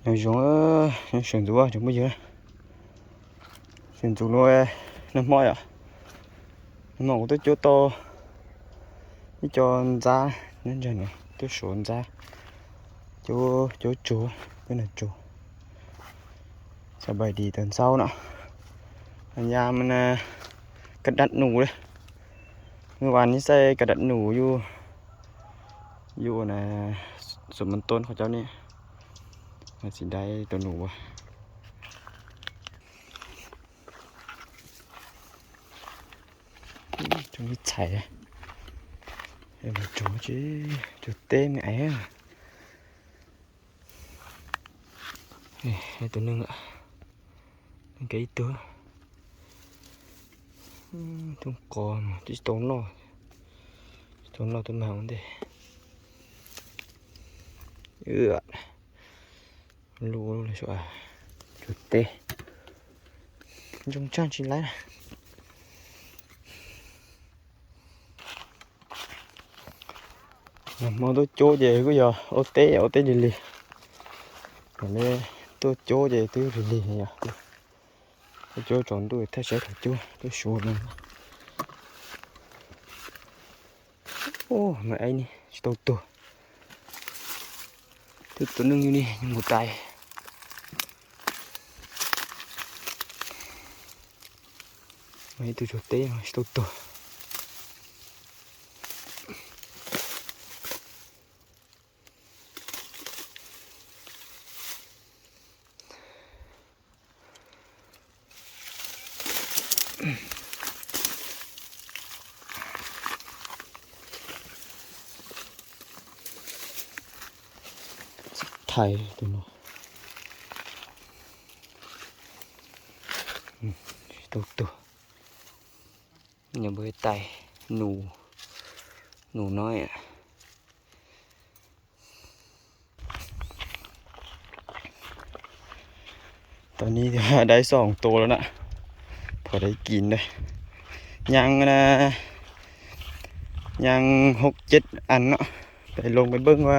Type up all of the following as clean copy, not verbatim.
Nhớ giống sườn rúa chúng bây giờ sườn rúa nó nằm mỏi à nó có tới chỗ to đi cho ra nên giờ này tôi xuống ra chỗ chỗ cái này chỗ sẽ bày đi tuần sau nữa anh nhà mình cắt đặt nụ đấy người bạn như xe cắt đặt nụ vô này sụp mình tôn của cháu này là chỉ đây tôi nụ chúng đi chạy đây em mà chỗ chứ chỗ tên mẹ à đây tôi nâng ạ cái tướng không còn chỉ tốn lo tôi màu đây lùa là chỗ chỗ tê trong trang chỉ lấy này mà tôi chỗ về bây giờ ô té đi liền còn đây tôi chỗ về tôi đi liền nhỉ tôi chỗ chọn tôi thấy sẽ thật chưa tôi xuống luôn ô mà anh đi tôi nâng như này một tay mấy tôi chỗ té mà tôi thầy tụi nó tôi nhà bơi tay nụ nói ạตอนนี้ได้2ตัวแล้วนะพอได้กินเลยยัง 6-7 อันเนาะไปลงไปเบิ่งว่า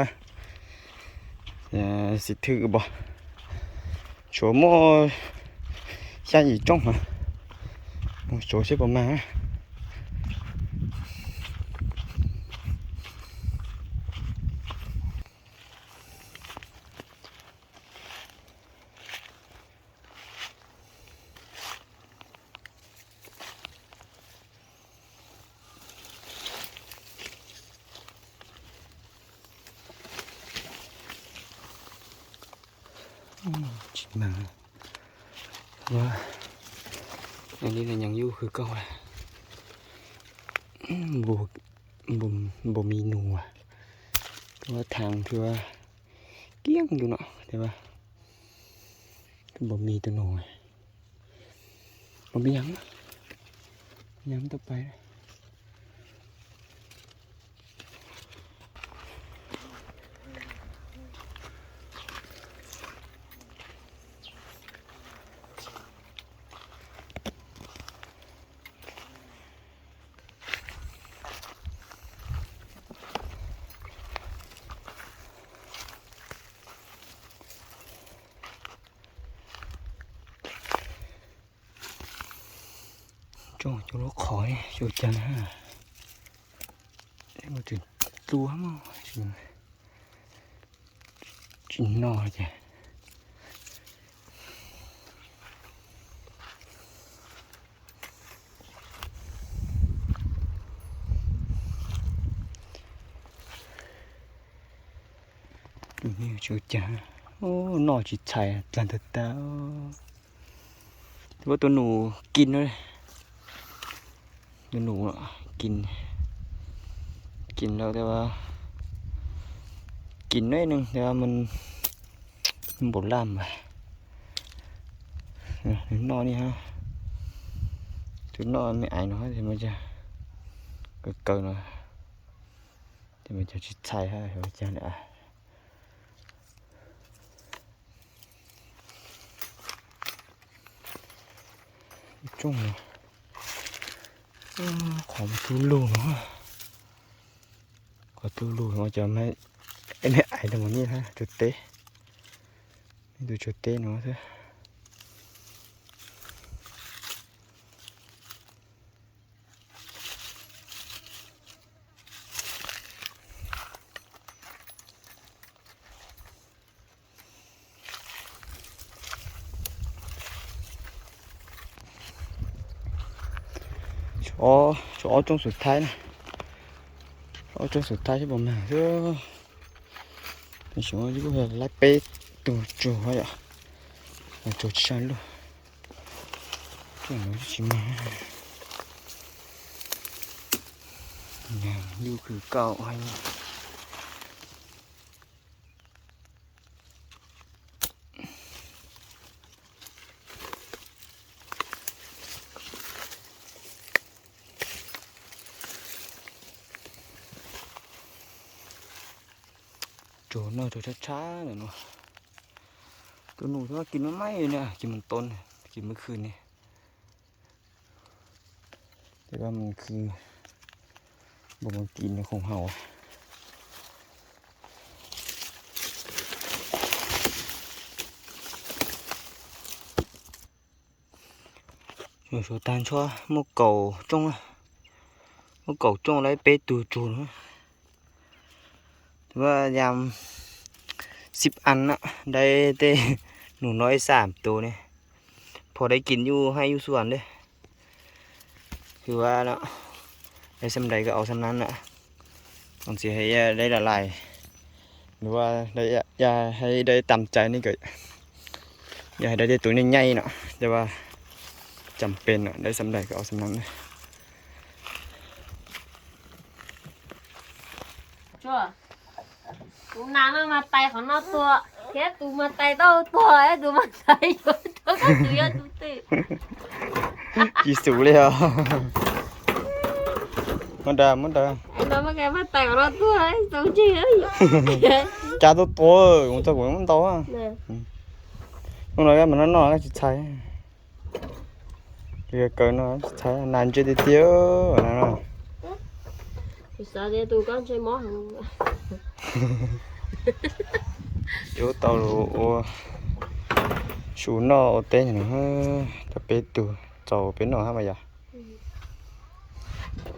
สิถือบ่ชั่วโมงใช่อีจ้องฮะโชว์สิบ่มาจิมาว่าอันนี้ก็ยังอยู่คือเก่าแหละบ่มีหนูอ่ะเพราะว่าทางคือว่าเกี้ยงอยู่เนาะแต่ว่าบ่มีตัวหนูบ่มีหยังต่อไปchỗ nó khỏi chỗ chân ha em một chuyện tua mà chuyện nọ chứ nhiều chỗ chân ô nọ chỉ chạy lần thật taoว่าตัวหนูกินเลยตัวหนูกินแล้วแต่ว่ากินน้อยนึงแต่ว่ามันบ่ล่ำไปนอนนี่ฮะถึงนอนไม่อายน้อยthìมันจะเกินเลยthìมันจะชิดใช่ฮะเดี๋ยวจะเนี่ยจุ่มของตู้ลูกเนาะขอตู้ลูกเราจะไม่ไอ้เนี่ยไอ้ตรงนี้ฮะจุดเตะ ดูchuột tê nó thôi chỗ trong suốt thái này chỗ trong suốt thái chứ bọn mình chứ mình xuống chứ có lại bê tủ chủ hay ạ là chủ chăn luôn chứ nó chỉ mà nhà như cứ cao hay chỗ nào chỗ chá chá này nóตัวหนูที่ว่ากินไม่ไหม้เนี่ยกินมันต้นกินเมื่อคืนนี่แต่ว่ามันคือบ่มากินของเฮาอยู่số tan cho một cầu trong một cầu trong lấy bê từ chuột nữaแต่ว่ายาม10 อันน่ะได้แต่หนูน้อย3 ตัวนี่พอได้กินอยู่ให้อยู่สวนเด้คือว่าเนาะได้สำใดก็เอาสำนั้นน่ะต้องสิให้ได้ละลายหรือว่าได้อย่าให้ได้ตามใจนี่ก็อย่าให้ได้ตัวใหญ่ๆเนาะแต่ว่าจำเป็นเนาะได้สำใดก็เอาสำนั้นเลยชัวตูน้ำมาไตของนอกตัวแค่ตูมาไตเต้าตัวไอ้ตูมาไตอยู่ตัวก็ตัวยันตูตี กี่สูเลยอ่ะมันได้ไอ้น้องมาแกมาไตของนอกตัวไอ้ตัวจริงไอ้ cha tôi to cũng tôi cũng to á lúc này mình nó chỉ thấy thì cái nó thấy nàn chơi đi tiêu nó thì sao để tôi con chơi món chỗ tàu lụa xuống nó tên nó tập bé từ tàu bé nó hả mày à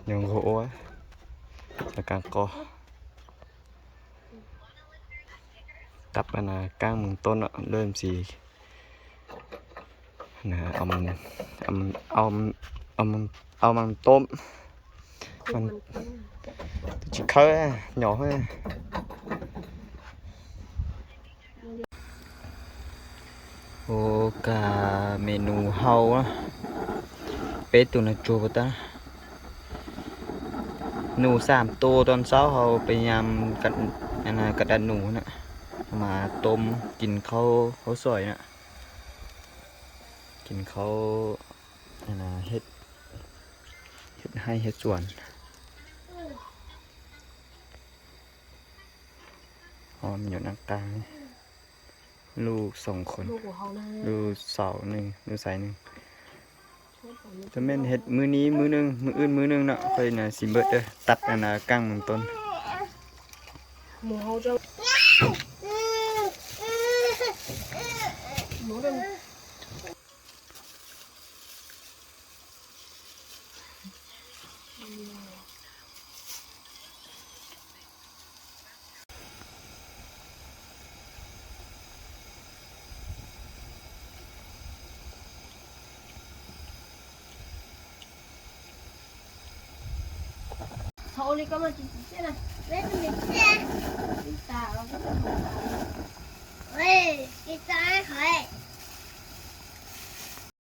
nhường gỗ á là càng co tập là càng mừng tôn lên gì nè ông ăn tôm mình chỉ khơi nhỏ thôi ô cả menu hàu á bé tụi nó chua ta nụ 3 ตัวตอนเช้าเขาพยายามกระดันหนูนะมาต้มกินข้าวสวยนะกินข้าวเฮ็ดให้เฮ็ดสวนหอมอยู่นักกลางลูก2 คนลูกสาว1ลูกชาย1จะแม่นเฮ็ดมื้อนี้มื้อนึงมื้ออื่นมื้อนึงเนาะค่อยน่ะสิเบิดเด้อตัดกั้งเมืองต้นหมูเขาจะหมูเดิมเขาเลยก็มาจิ้มๆนะเล่นมันเด็กตาเราก็จะ